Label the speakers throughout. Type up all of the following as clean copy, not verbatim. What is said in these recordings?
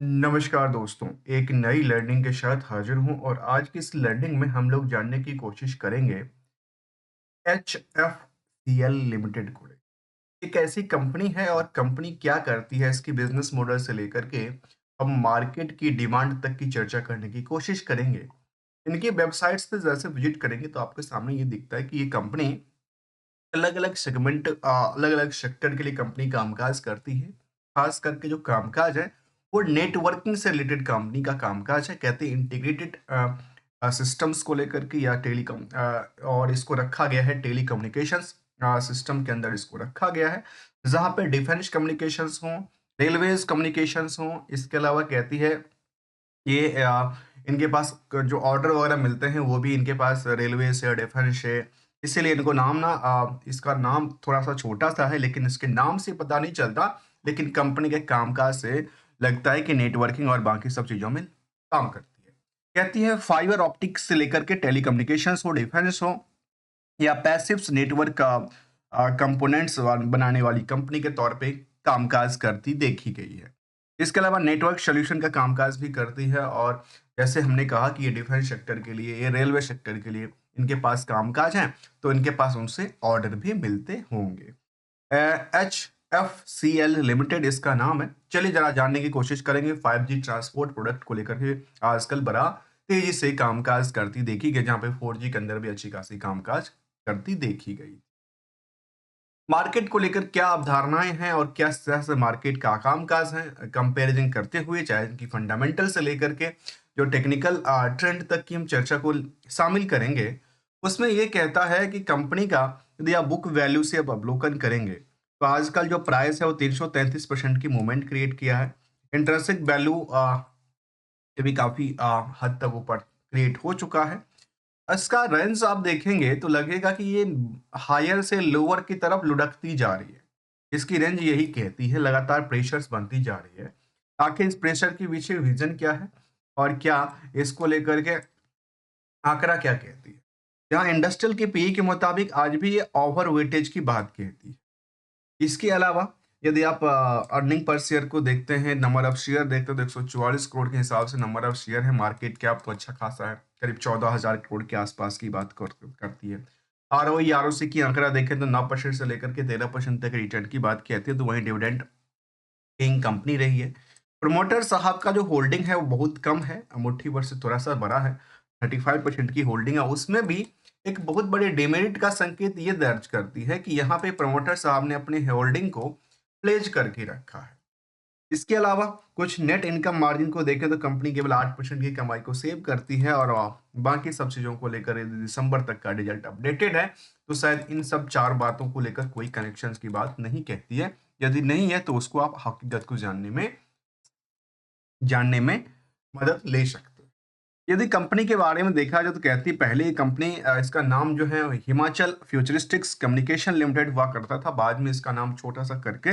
Speaker 1: नमस्कार दोस्तों, एक नई लर्निंग के साथ हाजिर हूँ और आज की इस लर्निंग में हम लोग जानने की कोशिश करेंगे HFCL लिमिटेड को लेकर। एक ऐसी कंपनी है और कंपनी क्या करती है, इसकी बिजनेस मॉडल से लेकर के हम मार्केट की डिमांड तक की चर्चा करने की कोशिश करेंगे। इनकी वेबसाइट्स पे जैसे विजिट करेंगे तो आपके सामने ये दिखता है कि ये कंपनी अलग-अलग सेगमेंट अलग-अलग सेक्टर के लिए कंपनी कामकाज करती है। खास करके जो कामकाज है, वो नेटवर्किंग से रिलेटेड कंपनी का कामकाज है। कहते हैं इंटीग्रेटेड सिस्टम्स को लेकर के या और इसको रखा गया है टेलीकम्युनिकेशंस सिस्टम के अंदर इसको रखा गया है, जहाँ पे डिफेंस कम्युनिकेशंस हों, रेलवेज़ कम्युनिकेशंस हों। इसके अलावा कहती है ये इनके पास जो ऑर्डर वगैरह मिलते हैं वो भी इनके पास रेलवे से डिफेंस से, इसीलिए इनको नाम ना इसका नाम थोड़ा सा छोटा सा है, लेकिन इसके नाम से पता नहीं चलता, लेकिन कंपनी के कामकाज से लगता है कि नेटवर्किंग और बाकी सब चीजों में काम करती है। कहती है फाइबर ऑप्टिक्स से लेकर के टेलीकम्युनिकेशंस हो, डिफेंस हो या पैसिव्स नेटवर्क कंपोनेंट्स बनाने वाली कंपनी के तौर पे कामकाज करती देखी गई है। इसके अलावा नेटवर्क सॉल्यूशन का कामकाज भी करती है और जैसे हमने कहा कि ये डिफेंस सेक्टर के लिए, ये रेलवे सेक्टर के लिए इनके पास कामकाज है, तो इनके पास उनसे ऑर्डर भी मिलते होंगे। HFCL लिमिटेड इसका नाम है। चलिए जरा जानने की कोशिश करेंगे 5G ट्रांसपोर्ट प्रोडक्ट को लेकर के आजकल बड़ा तेजी से कामकाज करती देखी गई, जहाँ पे 4G के अंदर भी अच्छी खासी कामकाज करती देखी गई। मार्केट को लेकर क्या अवधारणाएं हैं और क्या तरह से मार्केट का कामकाज है, कंपैरिजन करते हुए चाहे इनकी फंडामेंटल से लेकर के जो टेक्निकल ट्रेंड तक की हम चर्चा को शामिल करेंगे। उसमें ये कहता है कि कंपनी का यदि आप बुक वैल्यू से अब अवलोकन करेंगे तो आजकल जो प्राइस है वो 333% की मूवमेंट क्रिएट किया है। इंटरेंसिक वैल्यू ये भी काफी हद तक ऊपर क्रिएट हो चुका है। इसका रेंज आप देखेंगे तो लगेगा कि ये हायर से लोअर की तरफ लुढ़कती जा रही है। इसकी रेंज यही कहती है, लगातार प्रेशर्स बनती जा रही है। आखिर इस प्रेशर के पीछे रीजन क्या है और क्या इसको लेकर के आंकड़ा क्या कहती है? जहाँ इंडस्ट्रियल के पीई के मुताबिक आज भी ये ओवर वेटेज की बात कहती है। इसके अलावा यदि आप अर्निंग पर शेयर को देखते हैं, नंबर ऑफ शेयर देखते हो तो 144 करोड़ के हिसाब से नंबर ऑफ शेयर है। मार्केट कैप तो अच्छा खासा है, करीब 14,000 करोड़ के आसपास की बात करती है। आरओई आरओसी की आंकड़ा देखें तो 9% से लेकर के 13% तक रिटर्न की बात कहती है, तो वहीं डिविडेंड पेइंग कंपनी रही है। प्रमोटर साहब का जो होल्डिंग है वो बहुत कम है, मुट्ठी भर से थोड़ा सा बड़ा है, 35% की होल्डिंग है। उसमें भी एक बहुत बड़े डिमेरिट का संकेत ये दर्ज करती है कि यहाँ पे प्रमोटर साहब ने अपनी होल्डिंग को प्लेज करके रखा है। इसके अलावा कुछ नेट इनकम मार्जिन को देखें तो कंपनी केवल 8% की कमाई को सेव करती है और बाकी सब चीज़ों को लेकर यदि दिसंबर तक का रिजल्ट अपडेटेड है तो शायद इन सब चार बातों को लेकर कोई कनेक्शन की बात नहीं कहती है। यदि नहीं है तो उसको आप हकीकत को जानने में मदद ले सकते हैं। यदि कंपनी के बारे में देखा जाए तो कहती पहले ये कंपनी इसका नाम जो है हिमाचल फ्यूचरिस्टिक्स कम्युनिकेशन लिमिटेड हुआ करता था, बाद में इसका नाम छोटा सा करके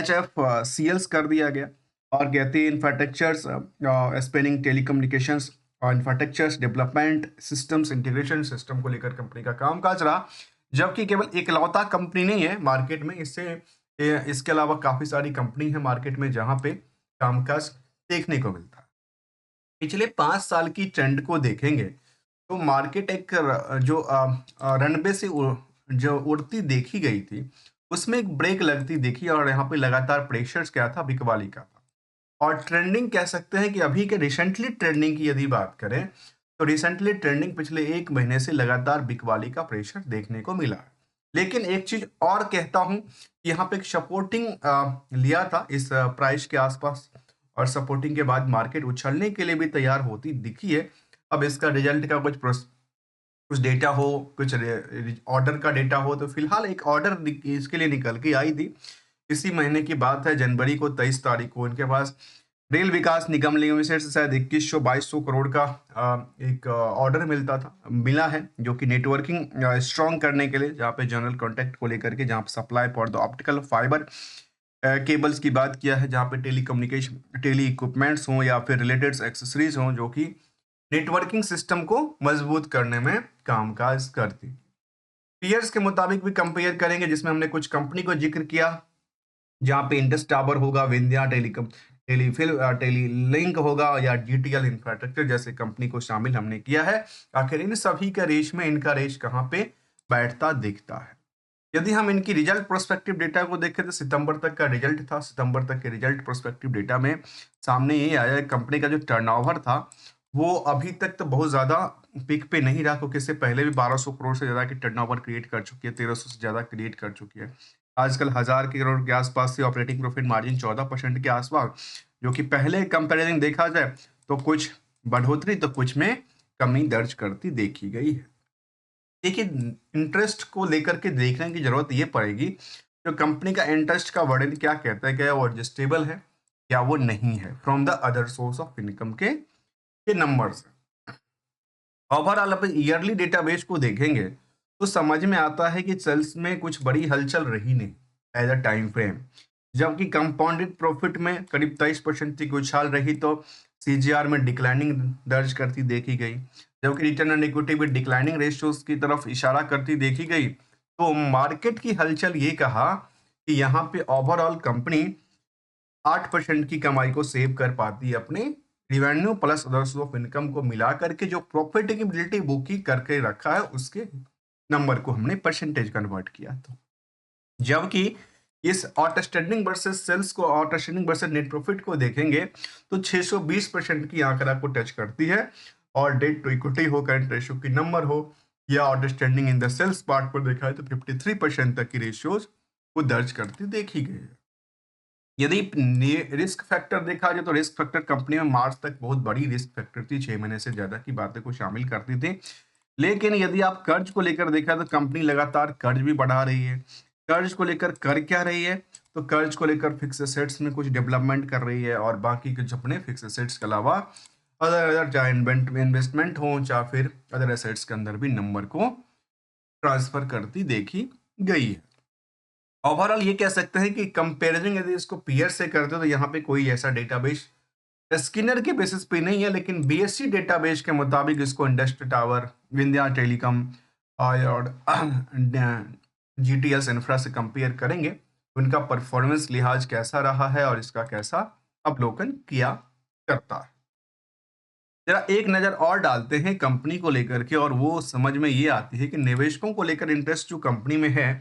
Speaker 1: HFCL कर दिया गया। और कहती इंफ्रास्ट्रक्चर्स स्पेनिंग टेलीकम्युनिकेशंस और infrastructures development systems integration system को लेकर कंपनी का कामकाज रहा, जबकि केवल इकलौता कंपनी नहीं है मार्केट में, इसके अलावा काफी सारी कंपनी है मार्केट में जहां पे कामकाज देखने को मिलता है। पिछले 5 साल की ट्रेंड को देखेंगे तो मार्केट एक जो रनवे से जो उड़ती देखी गई थी, उसमें एक ब्रेक लगती देखी और यहाँ पे लगातार प्रेशर्स क्या था, बिकवाली का था। और ट्रेंडिंग कह सकते हैं कि अभी के रिसेंटली ट्रेंडिंग की यदि बात करें तो रिसेंटली ट्रेंडिंग पिछले 1 महीने से लगातार बिकवाली का प्रेशर देखने को मिला है। लेकिन एक चीज और कहता हूं कि यहाँ पे एक सपोर्टिंग लिया था इस प्राइस के आसपास और सपोर्टिंग के बाद मार्केट उछलने के लिए भी तैयार होती दिखी है। अब इसका रिजल्ट का कुछ डेटा हो, कुछ ऑर्डर का डेटा हो, तो फिलहाल एक ऑर्डर इसके लिए निकल के आई थी। इसी महीने की बात है, जनवरी को 23 तारीख को इनके पास रेल विकास निगम लिमिटेड से शायद 2100-2200 करोड़ का एक ऑर्डर मिला है, जो कि नेटवर्किंग स्ट्रॉन्ग करने के लिए, जहाँ पे जनरल कॉन्टैक्ट को लेकर के, जहाँ पे supply for the optical fibre cables की बात किया है, जहाँ पे टेलीकम्युनिकेशन टेली इक्विपमेंट्स हों या फिर रिलेटेड एक्सेसरीज हों जो कि नेटवर्किंग सिस्टम को मजबूत करने में कामकाज करती। पीयर्स के मुताबिक भी कंपेयर करेंगे, जिसमें हमने कुछ कंपनी को जिक्र किया, जहाँ पे इंडस टावर होगा, विंध्या टेलीकॉम टेली लिंक होगा या जीटीएल इंफ्रास्ट्रक्चर जैसे कंपनी को शामिल हमने किया है। आखिर इन सभी का रेस में इनका रेस कहाँ पे बैठता दिखता है। यदि हम इनकी रिजल्ट प्रोस्पेक्टिव डेटा को देखें तो सितंबर तक का रिजल्ट था। सितंबर तक के रिजल्ट प्रोस्पेक्टिव डेटा में सामने ये आया, कंपनी का जो टर्नओवर था वो अभी तक तो बहुत ज़्यादा पीक पे नहीं रहा, क्योंकि इससे पहले भी 1200 करोड़ से ज़्यादा की टर्नओवर क्रिएट कर चुकी है, 1300 से ज़्यादा क्रिएट कर चुकी है। आजकल 1000 करोड़ के आसपास से ऑपरेटिंग प्रॉफिट मार्जिन 14% के आसपास, जो कि पहले कंपेरिजन देखा जाए तो कुछ बढ़ोतरी तो कुछ में कमी दर्ज करती देखी गई है। देखिए, इंटरेस्ट को लेकर के देखने की जरूरत ये पड़ेगी, जो कंपनी का इंटरेस्ट का वर्डन क्या कहता है, क्या वो एडजस्टेबल है क्या वो नहीं है, from the other source of income के नंबर्स। ओवरऑल अपन ईयरली डेटाबेस को देखेंगे तो समझ में आता है कि सेल्स में कुछ बड़ी हलचल रही नहीं एज अ टाइम फ्रेम, जबकि कंपाउंडेड प्रॉफिट में करीब 23% की उछाल रही तो सीजीआर में डिक्लाइनिंग दर्ज करती देखी गई, जबकि रिटर्न ऑन इक्विटी भी डिक्लाइनिंग रेशियोज की तरफ इशारा करती देखी गई। तो मार्केट की हलचल ये कहा कि यहाँ पे ओवरऑल कंपनी 8% की कमाई को सेव कर पाती है अपने revenue plus other source of income को मिला करके, जो प्रॉफिटेबिलिटी बुक की करके रखा है उसके नंबर को हमने परसेंटेज कन्वर्ट किया। तो जबकि इस आउटस्टैंडिंग वर्सेस सेल्स को, आउटस्टैंडिंग वर्सेस नेट प्रॉफिट को देखेंगे तो 620% की आंकड़ा को टच करती है, और डेट टू इक्विटी हो, करंट रेशियो की नंबर हो, या outstanding in the sales part पर देखा है तो 53% तक की रेशियोज को दर्ज करती देखी गई है। यदि रिस्क फैक्टर देखा जाए तो रिस्क फैक्टर कंपनी में मार्च तक बहुत बड़ी रिस्क फैक्टर थी, 6 महीने से ज्यादा की बातें को शामिल करती थी। लेकिन यदि आप कर्ज को लेकर देखा तो कंपनी लगातार कर्ज भी बढ़ा रही है। कर्ज को लेकर कर क्या रही है, तो कर्ज को लेकर फिक्स एसेट्स में कुछ डेवलपमेंट कर रही है, और बाकी के अपने फिक्स एसेट्स के अलावा अदर चाहे इन्वेस्टमेंट हो चाहे फिर अदर एसेट्स के अंदर भी नंबर को ट्रांसफर करती देखी गई है। ओवरऑल ये कह सकते हैं कि कंपेरिजन यदि इसको पीयर से करते हो तो यहाँ पे कोई ऐसा डेटाबेस स्किनर के बेसिस पे नहीं है, लेकिन बीएससी डेटाबेस के मुताबिक इसको इंडस्ट्री टावर, विंध्या टेलीकॉम और जीटीएल इंफ्रा से कंपेयर करेंगे तो उनका परफॉर्मेंस लिहाज कैसा रहा है और इसका कैसा अवलोकन किया करता है। जरा एक नजर और डालते हैं कंपनी को लेकर के, और वो समझ में ये आती है कि निवेशकों को लेकर इंटरेस्ट जो कंपनी में है,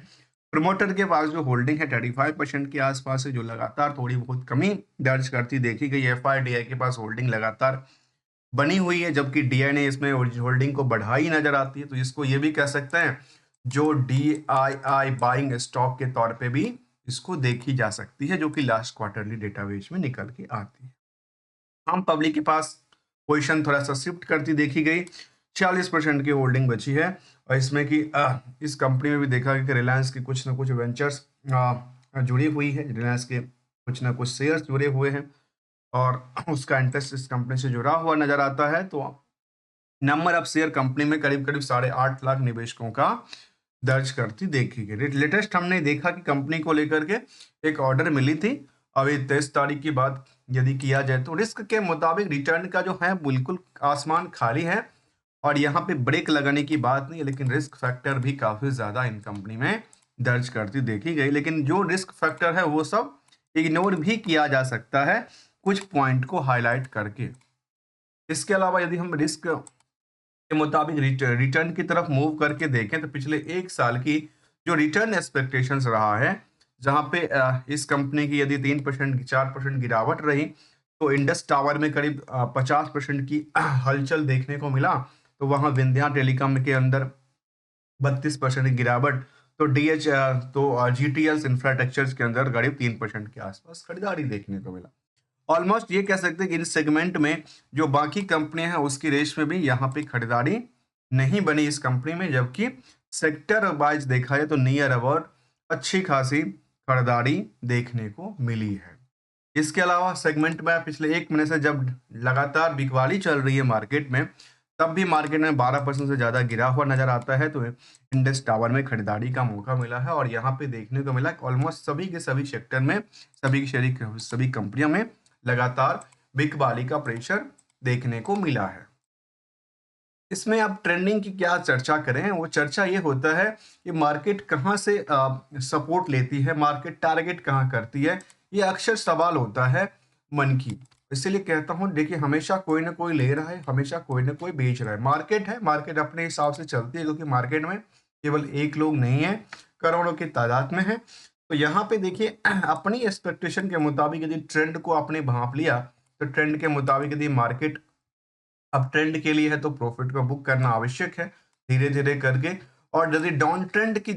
Speaker 1: प्रमोटर के पास जो होल्डिंग है 35% के आसपास है, जो लगातार थोड़ी बहुत कमी दर्ज करती देखी गई। एफआईडीआई के पास होल्डिंग लगातार बनी हुई है, जबकि डीआई ने इसमें होल्डिंग को बढ़ाई नजर आती है। तो इसको ये भी कह सकते हैं जो डीआईआई बाइंग स्टॉक के तौर पे भी इसको देखी जा सकती है, जो कि लास्ट क्वार्टरली डेटाबेस में निकल के आती है। हम पब्लिक के पास पोजीशन थोड़ा सा शिफ्ट करती देखी गई, 40% की होल्डिंग बची है, और इसमें कि इस कंपनी में भी देखा गया कि रिलायंस की कुछ ना कुछ वेंचर्स जुड़ी हुई है, रिलायंस के कुछ ना कुछ शेयर्स जुड़े हुए हैं और उसका इंटरेस्ट इस कंपनी से जुड़ा हुआ नजर आता है। तो नंबर ऑफ शेयर कंपनी में करीब करीब 8.5 लाख निवेशकों का दर्ज करती देखी गई। लेटेस्ट हमने देखा कि कंपनी को लेकर के एक ऑर्डर मिली थी, अभी 23 तारीख की बात यदि किया जाए तो रिस्क के मुताबिक रिटर्न का जो है बिल्कुल आसमान खाली है, और यहाँ पे ब्रेक लगाने की बात नहीं है, लेकिन रिस्क फैक्टर भी काफी ज्यादा इन कंपनी में दर्ज करती देखी गई। लेकिन जो रिस्क फैक्टर है वो सब इग्नोर भी किया जा सकता है कुछ पॉइंट को हाईलाइट करके। इसके अलावा यदि हम रिस्क के मुताबिक रिटर्न की तरफ मूव करके देखें तो पिछले एक साल की जो रिटर्न एक्सपेक्टेशंस रहा है, जहां पे इस कंपनी की यदि 3% 4% गिरावट रही, तो इंडस टावर में करीब 50% की हलचल देखने को मिला, तो वहां विंध्या टेलीकॉम के अंदर 32% की गिरावट, तो जीटीएल इंफ्रास्ट्रक्चर के अंदर करीब 3% के आसपास खरीदारी देखने को मिला। ऑलमोस्ट ये कह सकते हैं कि इस सेगमेंट में जो बाकी कंपनियां हैं उसकी रेस में भी यहाँ पे खरीदारी नहीं बनी इस कंपनी में, जबकि सेक्टर वाइज देखा जाए तो नियर अबाउट अच्छी खासी खरीदारी देखने को मिली है। इसके अलावा सेगमेंट में पिछले एक महीने से जब लगातार बिकवाली चल रही है मार्केट में, तब भी मार्केट में 12% से ज्यादा गिरा हुआ नजर आता है, तो इंडस टावर में खरीदारी का मौका मिला है, और यहाँ पे देखने को मिला ऑलमोस्ट सभी के सभी सेक्टर में, सभी कंपनियों में लगातार बिकवाली का प्रेशर देखने को मिला है। इसमें अब ट्रेंडिंग की क्या चर्चा करें, वो चर्चा ये होता है कि मार्केट कहाँ से सपोर्ट लेती है, मार्केट टारगेट कहाँ करती है, ये अक्सर सवाल होता है। मन की। इसीलिए कहता हूँ देखिए हमेशा कोई ना कोई ले रहा है, हमेशा कोई ना कोई बेच रहा है। मार्केट है, मार्केट अपने हिसाब से चलती है क्योंकि मार्केट में केवल एक लोग नहीं है, करोड़ों की तादाद में है। तो यहाँ पे देखिए अपनी एक्सपेक्टेशन के मुताबिक यदि ट्रेंड को आपने भांप लिया, तो ट्रेंड के मुताबिक यदि मार्केट अब ट्रेंड के लिए है तो प्रॉफिट को बुक करना आवश्यक है धीरे धीरे करके। और यदि डाउन ट्रेंड की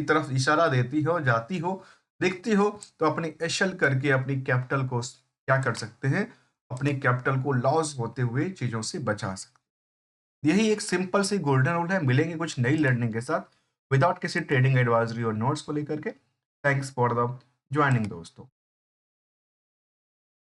Speaker 1: तरफ इशारा देती हो, जाती हो, दिखती हो, तो अपनी एशल करके अपनी कैपिटल को क्या कर सकते हैं, अपनी कैपिटल को लॉस होते हुए चीजों से बचा सकते हैं। यही एक सिंपल सी गोल्डन रूल है। मिलेंगे कुछ नई लर्निंग के साथ विदाउट किसी ट्रेडिंग एडवाइजरी और नोट्स को लेकर के। थैंक्स फॉर द ज्वाइनिंग दोस्तों।